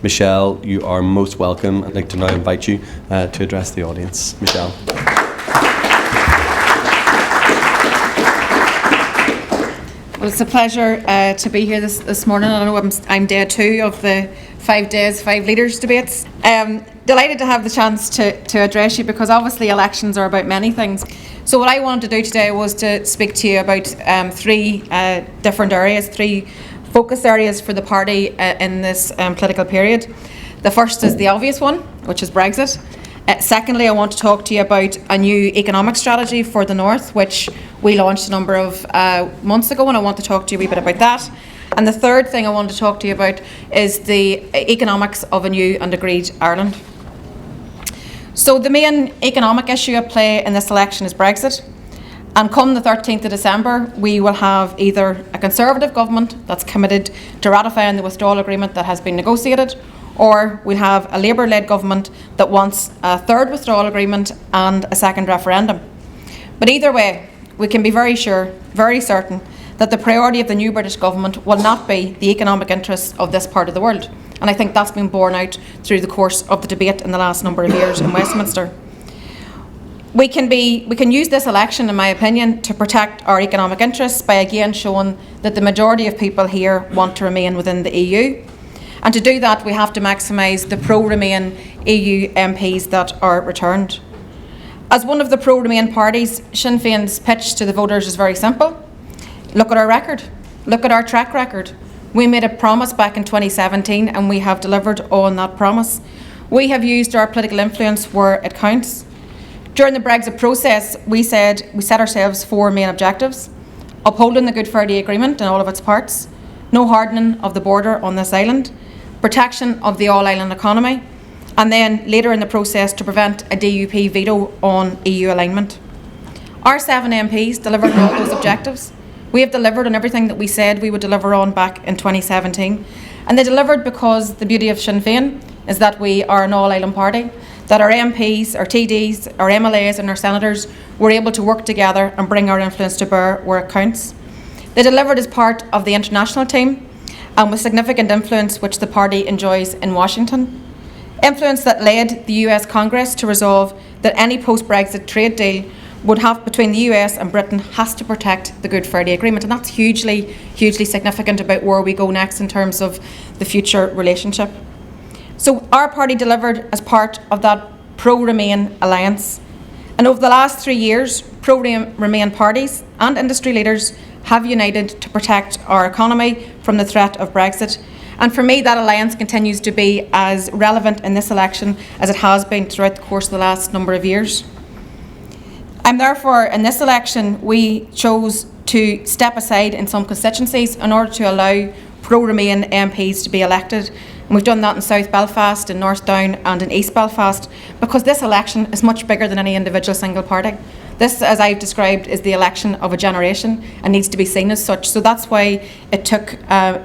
Michelle, you are most welcome. I'd like to now invite you to address the audience. Michelle. Well, it's a pleasure to be here this morning. I know I'm day 2 of the 5 days, 5 leaders debates. Delighted to have the chance to address you, because obviously elections are about many things. So what I wanted to do today was to speak to you about 3 different areas, 3 focus areas for the party in this political period. The first is the obvious one, which is Brexit. Secondly, I want to talk to you about a new economic strategy for the North, which we launched a number of months ago, and I want to talk to you a wee bit about that. And the third thing I want to talk to you about is the economics of a new and agreed Ireland. So the main economic issue at play in this election is Brexit. And come the 13th of December, we will have either a Conservative government that's committed to ratifying the withdrawal agreement that has been negotiated, or we'll have a Labour-led government that wants a third withdrawal agreement and a second referendum. But either way, we can be very sure, very certain, that the priority of the new British government will not be the economic interests of this part of the world. And I think that's been borne out through the course of the debate in the last number of years in Westminster. We can use this election, in my opinion, to protect our economic interests by again showing that the majority of people here want to remain within the EU. And to do that, we have to maximise the pro-Remain EU MPs that are returned. As one of the pro-Remain parties, Sinn Féin's pitch to the voters is very simple. Look at our record. Look at our track record. We made a promise back in 2017 and we have delivered on that promise. We have used our political influence where it counts. During the Brexit process, we set ourselves 4 main objectives: upholding the Good Friday Agreement in all of its parts, no hardening of the border on this island, protection of the all-island economy, and then later in the process to prevent a DUP veto on EU alignment. Our 7 MPs delivered on all those objectives. We have delivered on everything that we said we would deliver on back in 2017. And they delivered because the beauty of Sinn Féin is that we are an all-island party, that our MPs, our TDs, our MLAs and our senators were able to work together and bring our influence to bear where it counts. They delivered as part of the international team and with significant influence which the party enjoys in Washington. Influence that led the US Congress to resolve that any post-Brexit trade deal would have between the US and Britain has to protect the Good Friday Agreement, and that's hugely significant about where we go next in terms of the future relationship. So our party delivered as part of that pro-Remain alliance, and over the last 3 years, pro-Remain parties and industry leaders have united to protect our economy from the threat of Brexit. And for me, that alliance continues to be as relevant in this election as it has been throughout the course of the last number of years. And therefore, in this election, we chose to step aside in some constituencies in order to allow pro-Remain MPs to be elected. And we've done that in South Belfast, in North Down and in East Belfast, because this election is much bigger than any individual single party. This, as I've described, is the election of a generation and needs to be seen as such. So that's why it took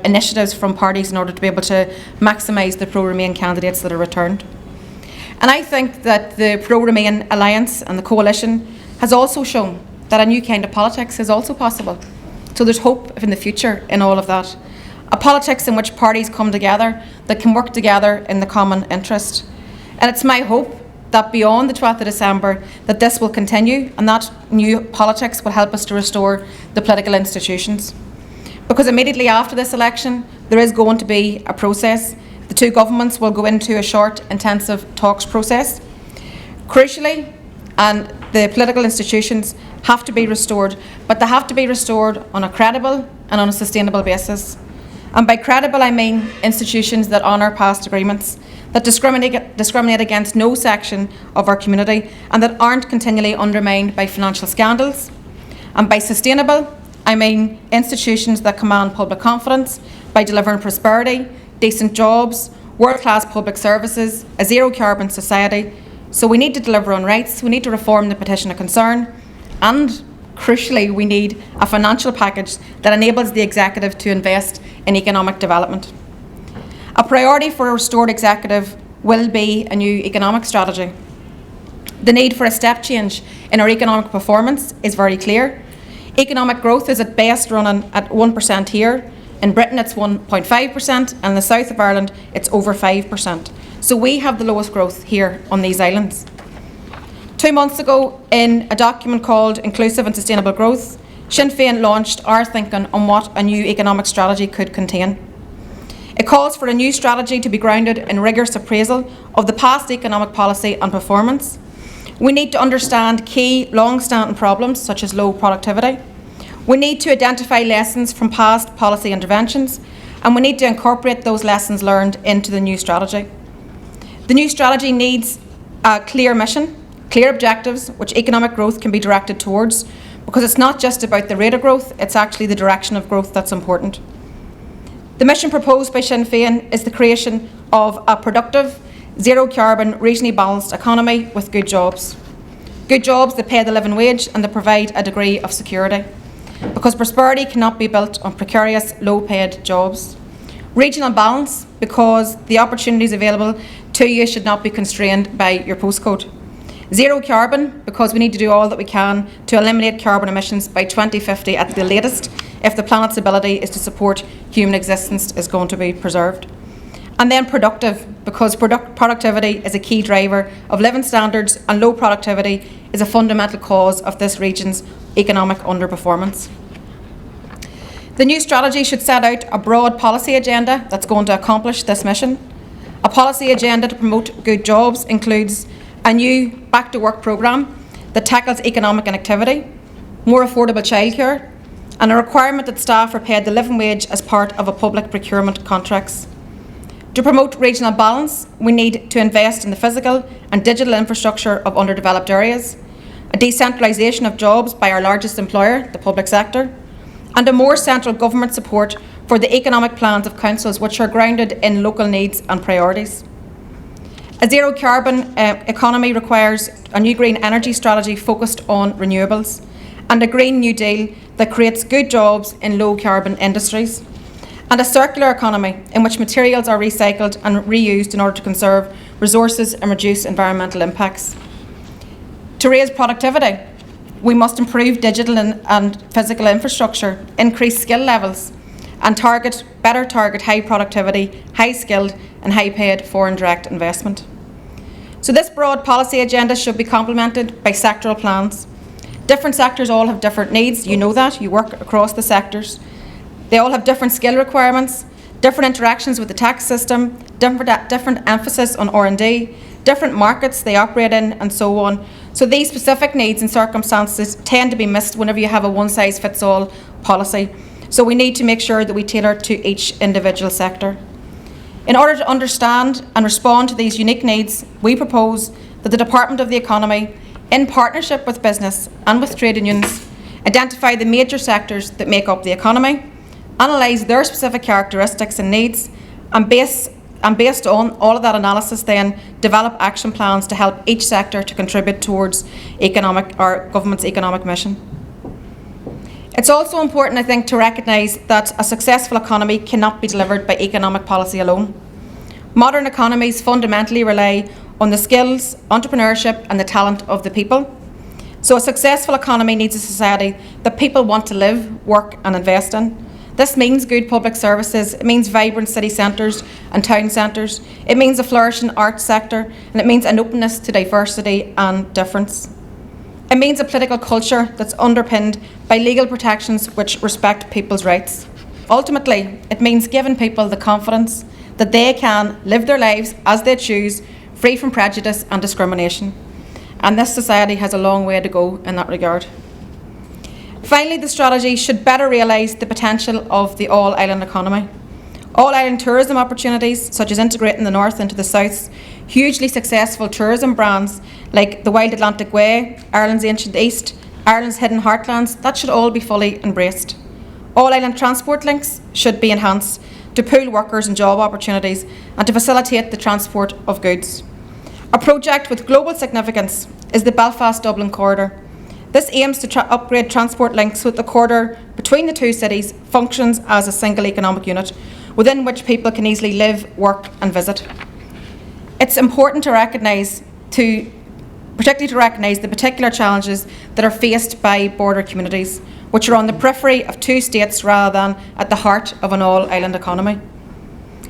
initiatives from parties in order to be able to maximise the pro-Remain candidates that are returned. And I think that the pro-Remain alliance and the coalition has also shown that a new kind of politics is also possible. So there's hope in the future in all of that. A politics in which parties come together, that can work together in the common interest. And it's my hope that beyond the 12th of December that this will continue and that new politics will help us to restore the political institutions. Because immediately after this election, there is going to be a process. The 2 governments will go into a short, intensive talks process. Crucially, and the political institutions have to be restored, but they have to be restored on a credible and on a sustainable basis. And by credible, I mean institutions that honour past agreements, that discriminate against no section of our community, and that aren't continually undermined by financial scandals. And by sustainable, I mean institutions that command public confidence by delivering prosperity, decent jobs, world-class public services, a zero-carbon society. So we need to deliver on rights, we need to reform the petition of concern, and crucially, we need a financial package that enables the executive to invest in economic development. A priority for a restored executive will be a new economic strategy. The need for a step change in our economic performance is very clear. Economic growth is at best running at 1% here, In Britain it's 1.5%, and in the south of Ireland it's over 5%. So we have the lowest growth here on these islands. 2 months ago, in a document called Inclusive and Sustainable Growth, Sinn Féin launched our thinking on what a new economic strategy could contain. It calls for a new strategy to be grounded in rigorous appraisal of the past economic policy and performance. We need to understand key long-standing problems such as low productivity. We need to identify lessons from past policy interventions, and we need to incorporate those lessons learned into the new strategy. The new strategy needs a clear mission, clear objectives which economic growth can be directed towards, because it's not just about the rate of growth, it's actually the direction of growth that's important. The mission proposed by Sinn Féin is the creation of a productive, zero-carbon, regionally balanced economy with good jobs. Good jobs that pay the living wage and that provide a degree of security, because prosperity cannot be built on precarious, low-paid jobs. Regional balance, because the opportunities available to you should not be constrained by your postcode. Zero carbon, because we need to do all that we can to eliminate carbon emissions by 2050 at the latest, if the planet's ability is to support human existence is going to be preserved. And then productive, because productivity is a key driver of living standards, and low productivity is a fundamental cause of this region's economic underperformance. The new strategy should set out a broad policy agenda that's going to accomplish this mission. A policy agenda to promote good jobs includes a new Back to Work programme that tackles economic inactivity, more affordable childcare, and a requirement that staff are paid the living wage as part of a public procurement contracts. To promote regional balance, we need to invest in the physical and digital infrastructure of underdeveloped areas, a decentralisation of jobs by our largest employer, the public sector, and a more central government support for the economic plans of councils which are grounded in local needs and priorities. A zero carbon economy requires a new green energy strategy focused on renewables, and a Green New Deal that creates good jobs in low carbon industries, and a circular economy in which materials are recycled and reused in order to conserve resources and reduce environmental impacts. To raise productivity, we must improve digital and physical infrastructure, increase skill levels, and better target high productivity, high skilled and high paid foreign direct investment. So this broad policy agenda should be complemented by sectoral plans. Different sectors all have different needs, you know that, you work across the sectors. They all have different skill requirements, different interactions with the tax system, different emphasis on R&D, different markets they operate in, and so on. So these specific needs and circumstances tend to be missed whenever you have a one-size-fits-all policy. So we need to make sure that we tailor to each individual sector. In order to understand and respond to these unique needs, we propose that the Department of the Economy, in partnership with business and with trade unions, identify the major sectors that make up the economy, analyse their specific characteristics and needs, and based on all of that analysis then develop action plans to help each sector to contribute towards government's economic mission. It's also important, I think, to recognise that a successful economy cannot be delivered by economic policy alone. Modern economies fundamentally rely on the skills, entrepreneurship and the talent of the people. So a successful economy needs a society that people want to live, work and invest in. This means good public services, it means vibrant city centres and town centres, it means a flourishing arts sector, and it means an openness to diversity and difference. It means a political culture that's underpinned by legal protections which respect people's rights. Ultimately, it means giving people the confidence that they can live their lives as they choose, free from prejudice and discrimination. And this society has a long way to go in that regard. Finally, the strategy should better realise the potential of the all-island economy. All-island tourism opportunities, such as integrating the north into the south, hugely successful tourism brands like the Wild Atlantic Way, Ireland's Ancient East, Ireland's Hidden Heartlands, that should all be fully embraced. All-island transport links should be enhanced to pool workers and job opportunities and to facilitate the transport of goods. A project with global significance is the Belfast-Dublin corridor. This aims to upgrade transport links so that the corridor between the two cities functions as a single economic unit within which people can easily live, work and visit. It's important to recognise the particular challenges that are faced by border communities, which are on the periphery of two states rather than at the heart of an all-island economy.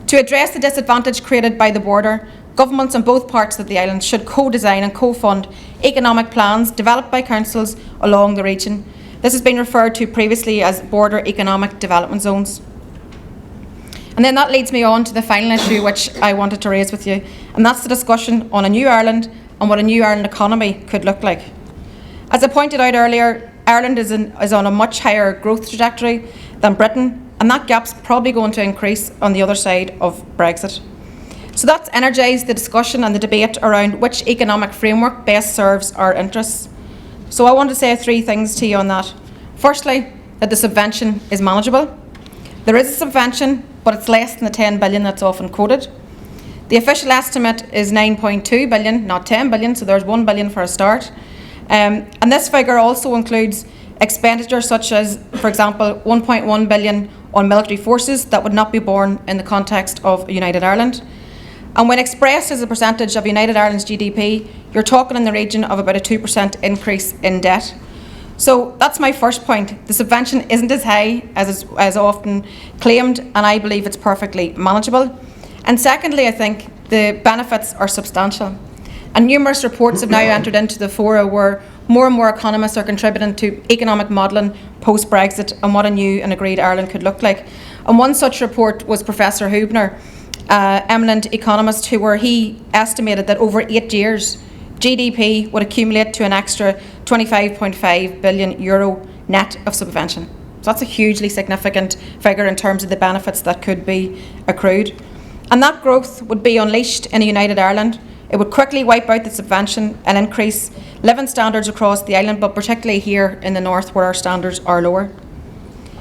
To address the disadvantage created by the border, governments on both parts of the island should co-design and co-fund economic plans developed by councils along the region. This has been referred to previously as border economic development zones. And then that leads me on to the final issue which I wanted to raise with you, and that's the discussion on a new Ireland and what a new Ireland economy could look like. As I pointed out earlier, Ireland is on a much higher growth trajectory than Britain, and that gap's probably going to increase on the other side of Brexit. So that's energised the discussion and the debate around which economic framework best serves our interests. So I want to say three things to you on that. Firstly, that the subvention is manageable. There is a subvention, but it's less than the 10 billion that's often quoted. The official estimate is 9.2 billion, not 10 billion, so there's 1 billion for a start. And this figure also includes expenditure such as, for example, 1.1 billion on military forces that would not be borne in the context of United Ireland. And when expressed as a percentage of United Ireland's GDP, you're talking in the region of about a 2% increase in debt. So that's my first point. The subvention isn't as high as often claimed, and I believe it's perfectly manageable. And secondly, I think the benefits are substantial. And numerous reports have now entered into the fora where more and more economists are contributing to economic modelling post-Brexit and what a new and agreed Ireland could look like. And one such report was Professor Hubner, eminent economist, he estimated that over 8 years, GDP would accumulate to an extra 25.5 billion euro net of subvention. So that's a hugely significant figure in terms of the benefits that could be accrued. And that growth would be unleashed in a united Ireland. It would quickly wipe out the subvention and increase living standards across the island, but particularly here in the north where our standards are lower.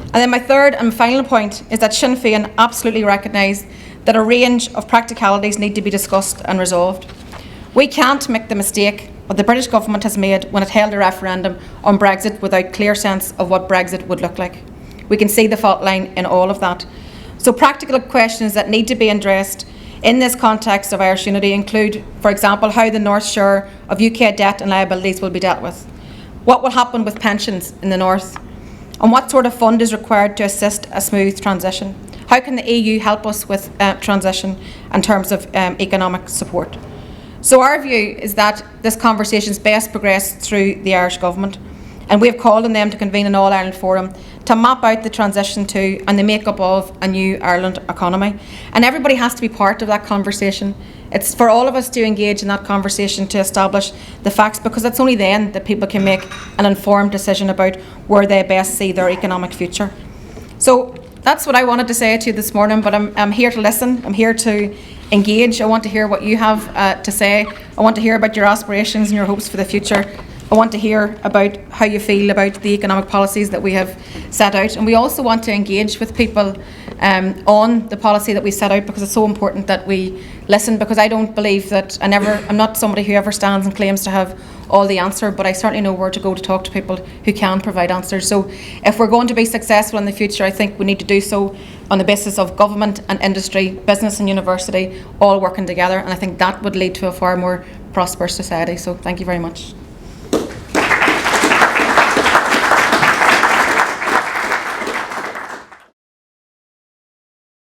And then my third and final point is that Sinn Féin absolutely recognise that a range of practicalities need to be discussed and resolved. We can't make the mistake what the British government has made when it held a referendum on Brexit without clear sense of what Brexit would look like. We can see the fault line in all of that. So practical questions that need to be addressed in this context of Irish unity include, for example, how the North share of UK debt and liabilities will be dealt with, what will happen with pensions in the North, and what sort of fund is required to assist a smooth transition. How can the EU help us with transition in terms of economic support? So our view is that this conversation is best progressed through the Irish Government, and we have called on them to convene an All-Ireland Forum to map out the transition to and the makeup of a new Ireland economy. And everybody has to be part of that conversation. It's for all of us to engage in that conversation to establish the facts, because it's only then that people can make an informed decision about where they best see their economic future. So that's what I wanted to say to you this morning, but I'm here to listen. I'm here to engage. I want to hear what you have to say. I want to hear about your aspirations and your hopes for the future. I want to hear about how you feel about the economic policies that we have set out. And we also want to engage with people on the policy that we set out, because it's so important that we listen, because I don't believe that I'm not somebody who ever stands and claims to have all the answer, but I certainly know where to go to talk to people who can provide answers. So if we're going to be successful in the future, I think we need to do so on the basis of government and industry, business and university all working together, and I think that would lead to a far more prosperous society. So thank you very much.